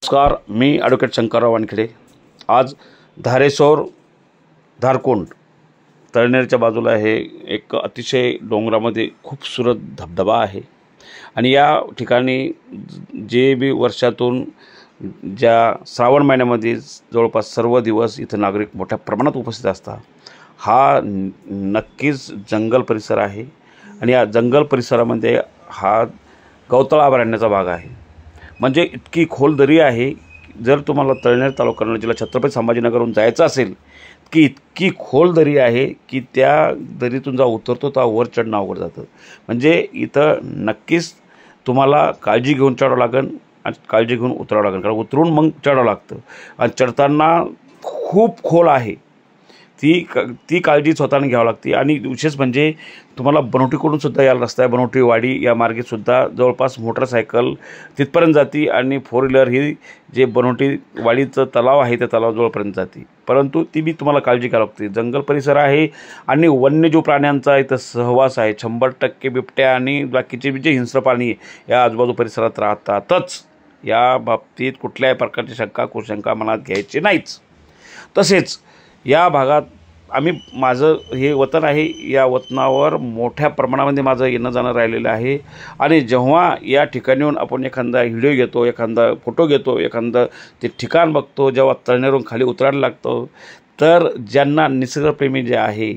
नमस्कार, मी ॲडव्होकेट शंकरराव वानखेडे। आज धारेश्वर धारकुंड तळनेरच्या बाजूला हे एक अतिशय डोंगरामध्ये खूपसूरत धबधबा आहे आणि या ठिकाणी जे बी वर्षातून ज्या श्रावण महिन्यामध्ये जवळपास सर्व दिवस इथं नागरिक मोठ्या प्रमाणात उपस्थित असतात। हा नक्कीच जंगल परिसर आहे आणि या जंगल परिसरामध्ये हा गवतळा अभयारण्याचा भाग आहे। म्हणजे इतकी खोल दरी आहे, जर तुम्हाला तळनेर तालुका जिल्हा छत्रपती संभाजीनगरहून जायचं असेल की इतकी खोल दरी आहे की त्या दरीतून जा उतरतो तर वर चढणं अवघड जातं। म्हणजे इथं नक्कीच तुम्हाला काळजी घेऊन चढावं लागेल आणि काळजी घेऊन उतरावं लागेल, कारण उतरून मग चढावं लागतं आणि चढताना खूप खोल आहे, ती काळजी स्वतःने घ्यावी लागते। आणि विशेष म्हणजे तुम्हाला बनवटीकडून सुद्धा यायला रस्ता आहे, बनवटी वाडी या मार्गेसुद्धा जवळपास मोटरसायकल तिथपर्यंत जाते आणि फोर व्हीलर ही जे बनवटी वाडीचं तलाव आहे त्या तलावाजवळपर्यंत जाते, परंतु ती बी तुम्हाला काळजी घ्यावी लागते। जंगल परिसर आहे आणि वन्यजीव प्राण्यांचा इथं सहवास आहे। 100% बिबट्या आणि बाकीचे जे हिंस्र प्राणी या आजूबाजू परिसरात राहतातच, या बाबतीत कुठल्याही प्रकारची शंका कुशंका मनात घ्यायची नाहीच। तसेच या भागात माझं हे वतन आहे, या वतनावर मोठ्या प्रमाणामध्ये माझं येणं जाणं राहिलेलं आहे आणि जेव्हा या ठिकाणीहून आपण एखादा व्हिडिओ घेतो, एखादा फोटो घेतो, एखादं ते ठिकाण बघतो, जेव्हा तळनेरहून खाली उतरायला लागतो, तर ज्यांना निसर्गप्रेमी जे आहे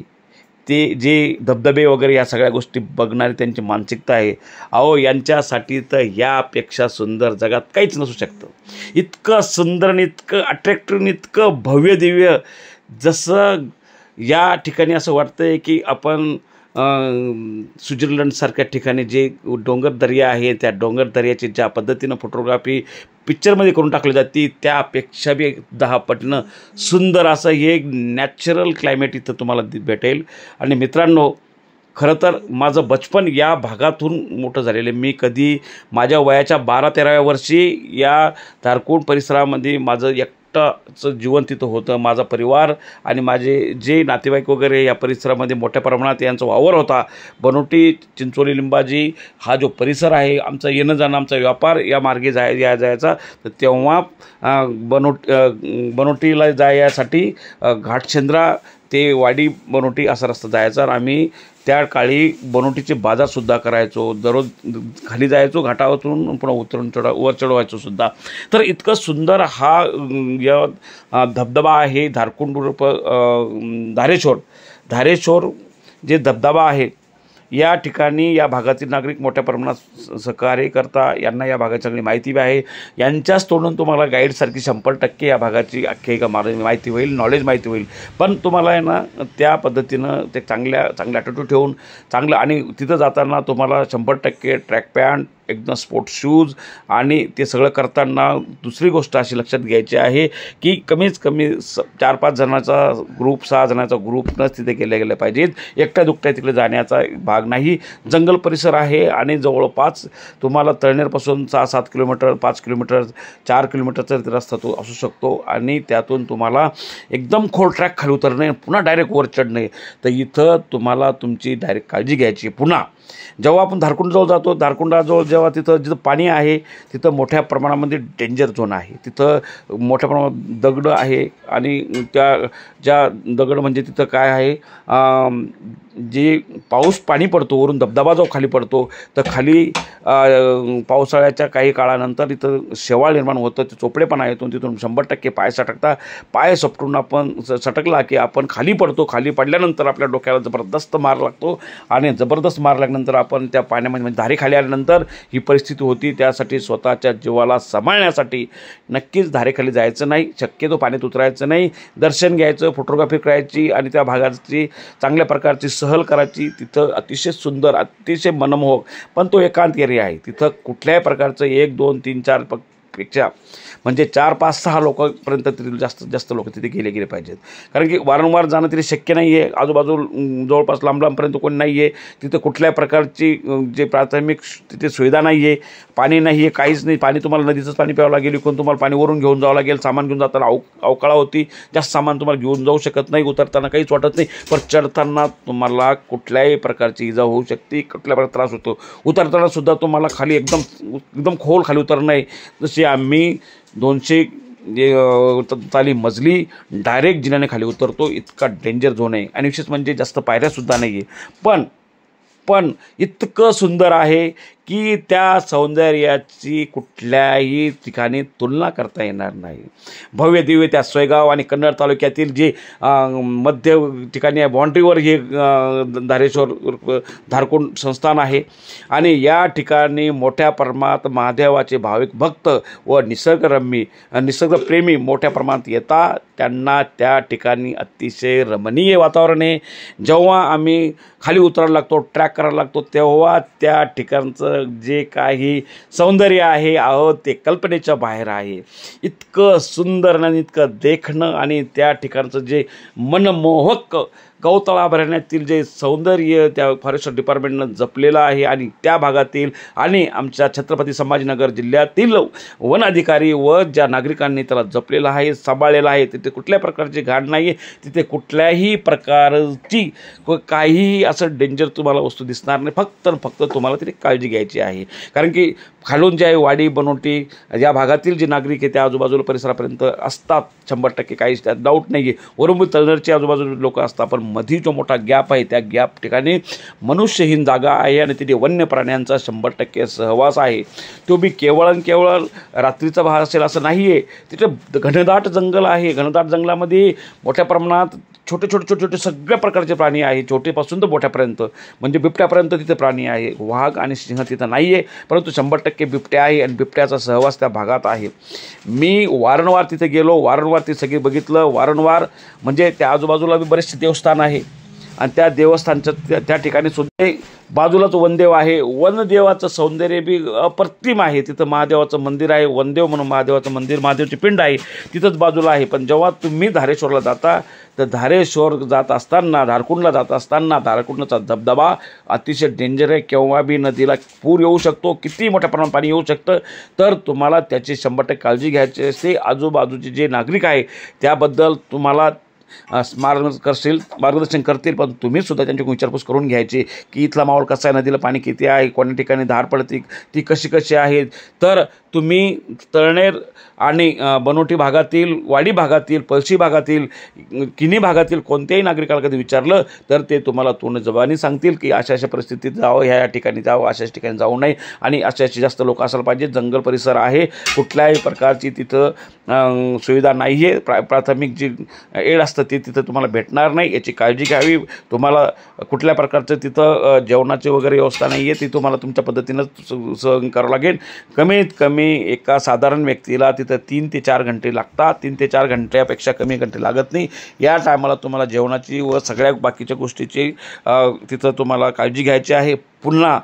ते जे धबधबे वगैरे या सगळ्या गोष्टी बघणारी त्यांची मानसिकता आहे, अहो यांच्यासाठी तर यापेक्षा सुंदर जगात काहीच नसू शकतं। इतकं सुंदर आणि इतकं अट्रॅक्टिव्ह, इतकं भव्य दिव्य, जसं या ठिकाणी असं वाटतं आहे की आपण स्वित्झर्लंडसारख्या ठिकाणी जे डोंगर दर्या आहे त्या डोंगर दर्याची ज्या पद्धतीनं फोटोग्राफी पिक्चरमध्ये करून टाकली जाते त्यापेक्षा बी 10 पटीनं सुंदर असं हे एक नॅचरल क्लायमेट इथं तुम्हाला भेटेल। आणि मित्रांनो, खरं तर माझं बचपन या भागातून मोठं झालेलं आहे। मी कधी माझ्या वयाच्या 12-13व्या वर्षी या धारकुंड परिसरामध्ये माझं एकटाचं जीवन तिथं होतं। माझा परिवार आणि माझे जे नातेवाईक वगैरे या परिसरामध्ये मोठ्या प्रमाणात यांचा वावर होता। बनवटी, चिंचोली, लिंबाजी हा जो परिसर आहे, आमचं येणं जाणं, आमचा व्यापार या मार्गे जायचा। तर तेव्हा बनवटीला जायसाठी घाटशेंद्रा ते वाडी बनवटी असा रस्ता जायचा आणि आम्ही त्या काळी बनवटीचे बाजारसुद्धा करायचो, दररोज खाली जायचो घाटावरून पुन्हा उतरून वर चढवायचो सुद्धा। तर इतकं सुंदर हा या धबधबा आहे धारकुंड धारेश्वर जे धबधबा आहे, या ठिकाणी या भागातील नागरिक मोठ्या प्रमाणात सहकार्य करता, यांना या भागाची चांगली माहिती आहे। यांच्याच तोंडून तुम्हाला गाईडसारखी 100% या भागाची आख्यायिका माहिती होईल, नॉलेज माहिती होईल, पण तुम्हाला आहे ना त्या पद्धतीनं ते चांगल्या ॲटिट्यूड ठेवून चांगलं, आणि तिथं जाताना तुम्हाला 100% ट्रॅक पॅन्ट, एकदम स्पोर्ट्स शूज, आणि ते सगळं करताना दुसरी गोष्ट अशी लक्षात घ्यायची आहे की कमीत कमी 4-5 जणांचा ग्रुप, 6 जणांचा ग्रुपनंच तिथे गेले पाहिजेत। एकट्या दुकट्या तिकडे जाण्याचा भाग नाही। जंगल परिसर आहे आणि जवळपास तुम्हाला तळनेरपासून 6-7 किलोमीटर, 5 किलोमीटर, 4 किलोमीटरचा रस्ता तो असू शकतो आणि त्यातून तुम्हाला एकदम खोल ट्रॅक खाली उतरणे, पुन्हा डायरेक्ट वर चढणे। तर इथं तुम्हाला तुमची डायरेक्ट काळजी घ्यायची। पुन्हा जेव्हा आपण धारकुंडजवळ जातो, धारकुंडाजवळ जेव्हा जिथं पाणी आहे तिथं मोठ्या प्रमाणामध्ये डेंजर झोन आहे, तिथं मोठ्या प्रमाणात दगड आहे आणि ज्या दगड म्हणजे तिथं काय आहे, जे पाणी पडतो वरून धबधबा जो खाली पडतो, तर खाली पावसाळ्याच्या काही काळानंतर इथं शेवाळ निर्माण होतं, ते चोपडेपणा येतो, तिथून 100% पाय सटकता। पाय सपटून आपण सटकला की आपण खाली पडतो। खाली पडल्यानंतर आपल्या डोक्याला जबरदस्त मार लागतो आणि जबरदस्त मार लागल्यानंतर आपण त्या पाण्यामध्ये म्हणजे धारी खाली आल्यानंतर ही परिस्थिती होती। त्यासाठी स्वतःच्या जीवाला सांभाळण्यासाठी नक्कीच धारेखाली जायचं नाही, शक्यतो पाण्यात उतरायचं नाही, दर्शन घ्यायचं, फोटोग्राफी करायची आणि त्या भागाची चांगल्या प्रकारची सहल करायची। तिथं अतिशय सुंदर, अतिशय मनमोहक, पण तो एकांत एरिया आहे। तिथं कुठल्याही प्रकारचं 1, 2, 3, 4 पेक्षा म्हणजे 4, 5, 6 लोकांपर्यंत तरी जास्तीत जास्त लोक तिथे गेले पाहिजेत, कारण की वारंवार जाणं तरी शक्य नाही आहे। आजूबाजू जवळपास लांबपर्यंत कोणी नाही आहे, तिथे कुठल्याही प्रकारची जे प्राथमिक तिथे सुविधा नाही आहे, पाणी नाही आहे, काहीच नाही। पाणी तुम्हाला नदीचंच पाणी प्यावं लागेल, इकडून तुम्हाला पाणी वरून घेऊन जावं लागेल, सामान घेऊन जाताना अवकाळा होती, जास्त सामान तुम्हाला घेऊन जाऊ शकत नाही, उतरताना काहीच वाटत नाही, पण चढताना तुम्हाला कुठल्याही प्रकारची इजा होऊ शकते, कुठल्या प्रकारचा त्रास होतो। उतरताना सुद्धा तुम्हाला खाली एकदम खोल खाली उतरणं आहे। जशी आम्ही 200 ताली मजली डायरेक्ट जिन्याने खाली उतरतो, इतका डेंजर झोन आहे. आणि विशेष म्हणजे जास्त पायऱ्यासुद्धा नाही आहे, पण इतकं सुंदर आहे की त्या सौंदर्याची कुठल्याही ठिकाणी तुलना करता येणार नाही. भव्य दिव्य त्या सोयगाव आणि कन्नड तालुक्यातील जे मध्य ठिकाणी आहे, बाँड्रीवर हे धारेश्वर धारकुंड संस्थान आहे. आणि या ठिकाणी मोठ्या प्रमाणात महादेवाचे भाविक भक्त व निसर्गप्रेमी मोठ्या प्रमाणात येतात. त्यांना त्या ठिकाणी अतिशय रमणीय वातावरण आहे. जेव्हा आम्ही खाली उतरायला लागतो, ट्रॅक करायला लागतो, तेव्हा त्या ठिकाणचं जे काही सौंदर्य आहे ते कल्पनेच्या बाहेर आहे. इतकं सुंदर आणि इतकं देखणं आणि त्या ठिकाणचं जे मनमोहक गवतळाभरण्यातील जे सौंदर्य त्या फॉरेस्ट डिपार्टमेंटनं जपलेलं आहे. आणि त्या भागातील आणि आमच्या छत्रपती संभाजीनगर जिल्ह्यातील वन अधिकारी व ज्या नागरिकांनी त्याला जपलेलं आहे, सांभाळलेलं आहे, तिथे कुठल्या प्रकारची घाण नाही आहे, तिथे कुठल्याही प्रकारची काहीही असं डेंजर तुम्हाला वस्तू दिसणार नाही. फक्त तुम्हाला तिथे काळजी घ्यायची आहे. कारण की खालून जे आहे वाडी बनवटी या भागातील जे नागरिक आहे त्या आजूबाजूला परिसरापर्यंत असतात 100%, काहीच त्यात डाऊट नाही आहे. वरून तळनरची आजूबाजूला लोक असतात, पण मध्ये जो मोठा गॅप आहे त्या गॅप ठिकाणी मनुष्यहीन जागा आहे आणि तिथे वन्य प्राण्यांचा 100% सहवास आहे. तो बी केवळ रात्रीचा भाग असेल असं नाही आहे. तिथे घनदाट जंगल आहे. घनदाट जंगलामध्ये मोठ्या प्रमाणात छोटे सगळ्या प्रकारचे प्राणी आहे, छोटेपासून तर मोठ्यापर्यंत, म्हणजे बिबट्यापर्यंत तिथे प्राणी आहे. वाघ आणि सिंह तिथं नाही आहे, परंतु 100% बिबट्या आहे आणि बिबट्याचा सहवास त्या भागात आहे. मी वारंवार तिथे गेलो, वारंवार ते सगळे बघितलं, वारंवार म्हणजे त्या आजूबाजूला बरेचसे देवस्थान आहे आणि त्या देवस्थानच्या त्या ठिकाणी सुद्धा बाजूलाच वनदेव आहे. वनदेवाचं सौंदर्य बी अप्रतिम आहे. तिथं महादेवाचं मंदिर आहे, वनदेव म्हणून महादेवाचं मंदिर, महादेवाची पिंड आहे तिथंच बाजूला आहे. पण जेव्हा तुम्ही धारेश्वरला जाता तर धारेश्वर जात असताना, धारकुंडला जात असताना धारकुंडचा धबधबा अतिशय डेंजर आहे. केव्हा बी नदीला पूर येऊ शकतो, किती मोठ्या प्रमाणात पाणी येऊ शकतं. तर तुम्हाला त्याची 100% काळजी घ्यायची असते. आजूबाजूचे जे नागरिक आहे त्याबद्दल तुम्हाला मार्गदर्शन करतील, पण तुम्ही सुद्धा त्यांच्याकडून विचारपूस करून घ्यायची की इथला माहोल कसा आहे, नदीला पाणी किती आहे, कोणत्या ठिकाणी धार पडते, ती कशी आहे. तर तुम्ही तळनेर आणि बनोटी भागातील, वाडी भागातील, पळशी भागातील, किनी भागातील कोणत्याही नागरिकाला कधी विचारलं तर ते तुम्हाला तोंड जबानी सांगतील की अशा परिस्थितीत जावं, ह्या ठिकाणी जावं, अशाच ठिकाणी जाऊ नये आणि अशाशी जास्त लोक असायला पाहिजे. जंगल परिसर आहे, कुठल्याही प्रकारची तिथं सुविधा नाही आहे. प्राथमिक जी एड असतं ते तिथं तुम्हाला भेटणार नाही, याची काळजी घ्यावी. तुम्हाला कुठल्या प्रकारचं तिथं जेवणाची वगैरे व्यवस्था नाही आहे, ती तुम्हाला तुमच्या पद्धतीनं सहन करावं लागेल. कमीत कमी एका साधारण व्यक्तीला तिथं 3 ते 4 घंटे लागतात. 3 ते 4 घंट्यापेक्षा कमी घंटे लागत नाही. या टायमाला तुम्हाला जेवणाची व सगळ्या बाकीच्या गोष्टीची तिथं तुम्हाला काळजी घ्यायची आहे. पुन्हा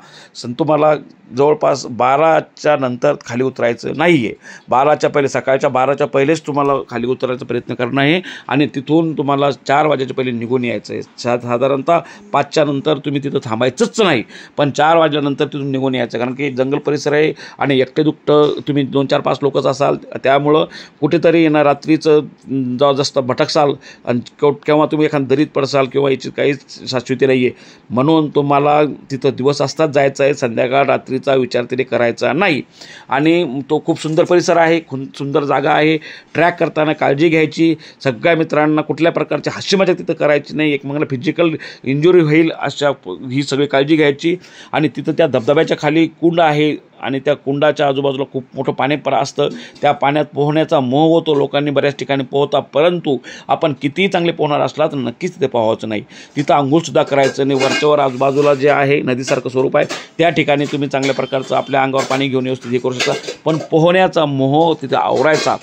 तुम्हाला जवळपास 12च्या नंतर खाली उतरायचं नाही आहे. 12च्या पहिले, सकाळच्या 12च्या पहिलेच तुम्हाला खाली उतरायचा प्रयत्न करणं आहे आणि तिथून तुम्हाला 4 वाजेच्या पहिले निघून यायचं आहे. साधारणतः 5च्या नंतर तुम्ही तिथं थांबायचंच नाही, पण 4 वाजल्यानंतर तिथून निघून यायचं. कारण की जंगल परिसर आहे आणि एकटे दुकटं तुम्ही 2, 4, 5 लोकच असाल, त्यामुळं कुठेतरी येणार रात्रीचं जेव्हा जास्त भटकसाल आणि केव्हा तुम्ही एखाद्या दरीत पडसाल किंवा याची काहीच शाश्वती नाही आहे. म्हणून तुम्हाला तिथं दिवस असतात जायचं आहे, संध्याकाळ रात्रीचा विचार तरी करायचा नाही. आणि तो खूप सुंदर परिसर आहे, खूप सुंदर जागा आहे. ट्रॅक करताना काळजी घ्यायची. सगळ्या मित्रांना कुठल्या प्रकारची हास्यमजा तिथं करायची नाही, एकमेकांना फिजिकल इंजुरी होईल अशा ही सगळी काळजी घ्यायची. आणि तिथं त्या धबधब्याच्या खाली कुंड आहे आणि त्या कुंडाच्या आजूबाजूला खूप मोठं पाणी असतं. त्या पाण्यात पोहण्याचा मोह होतो, लोकांनी बऱ्याच ठिकाणी पोहतात, परंतु आपण कितीही चांगले पोहणार असला तर नक्कीच तिथे पोहायचं नाही. तिथं आंघोळसुद्धा करायचं नाही. वरच्यावर आजूबाजूला जे आहे नदीसारखं स्वरूप आहे त्या ठिकाणी तुम्ही चांगल्या प्रकारचं आपल्या अंगावर पाणी घेऊन व्यवस्थित हे करू शकता, पण पोहण्याचा मोह तिथे आवरायचा,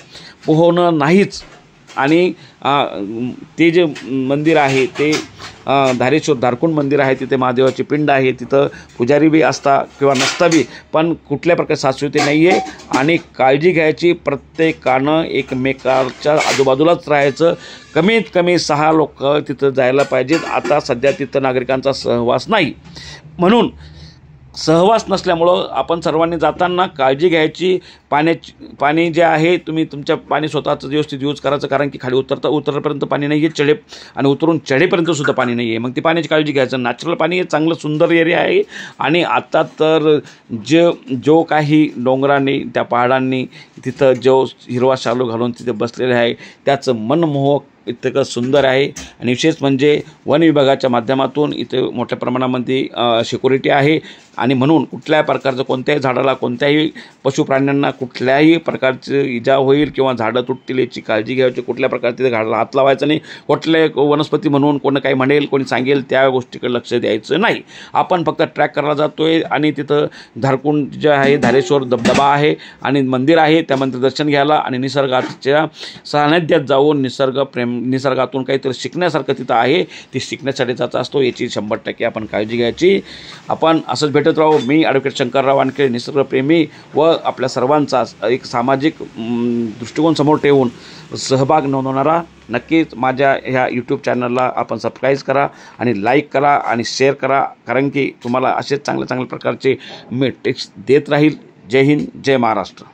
पोहणं नाहीच. आणि ते जे मंदिर आहे ते धारेश्वर धारकुंड मंदिर आहे, तिथे महादेवाची पिंड आहे, तिथं पुजारी बी असता किंवा नसता बी, पण कुठल्या प्रकारे शाश्वती नाही आहे. आणि काळजी घ्यायची, प्रत्येकानं एकमेकाच्या आजूबाजूलाच राहायचं. कमीत कमी 6 लोक तिथं जायला पाहिजेत. आता सध्या तिथं नागरिकांचा सहवास नाही, म्हणून सहवास नसल्यामुळं आपण सर्वांनी जाताना काळजी घ्यायची. पाणी जे आहे तुम्ही तुमच्या पाणी स्वतःचं व्यवस्थित यूज करायचं, कारण की खाली उतरपर्यंत पाणी नाही आहे, चढे आणि उतरून चढेपर्यंतसुद्धा पाणी नाही आहे. मग ती पाण्याची काळजी घ्यायचं. नॅचरल पाणी हे चांगलं सुंदर एरिया आहे. आणि आता तर जो काही डोंगरांनी त्या पहाडांनी तिथं जो हिरवा शालू घालून तिथे बसलेलं आहे त्याचं मनमोहक इतकं सुंदर आहे. आणि विशेष म्हणजे वन विभागाच्या माध्यमातून इथे मोठ्या प्रमाणामध्ये सिक्युरिटी आहे. आणि म्हणून कुठल्याही प्रकारचं कोणत्याही झाडाला कोणत्याही पशुप्राण्यांना कुठल्याही प्रकारची इजा होईल किंवा झाडं तुटतील याची काळजी घ्यायची. कुठल्या प्रकारचे तिथे झाडाला हात लावायचं नाही. कुठल्या वनस्पती म्हणून कोण काही म्हणेल कोणी सांगेल त्या गोष्टीकडे लक्ष द्यायचं नाही. आपण फक्त ट्रॅक करायला जातो आहे. आणि तिथं धारकुंड जे आहे धारेश्वर धबधबा आहे आणि मंदिर आहे, त्या मंदिर दर्शन घ्यायला आणि निसर्गाच्या सान्निध्यात जाऊन निसर्गातून काहीतरी शिकण्यासारखं तिथं आहे, ती शिकण्यासाठी जात असतो. याची 100% आपण काळजी घ्यायची. आपण असंच भेटत राहू. मी ॲडव्होकेट शंकरराव वानखेडे, निसर्गप्रेमी व आपल्या सर्वांचा एक सामाजिक दृष्टिकोन समोर ठेवून सहभाग नोंदवणारा. नक्कीच माझ्या ह्या यूट्यूब चॅनलला आपण सबस्क्राईब करा आणि लाईक करा आणि शेअर करा, कारण की तुम्हाला असेच चांगल्या प्रकारचे मी टिप्स देत राहील. जय हिंद, जय महाराष्ट्र.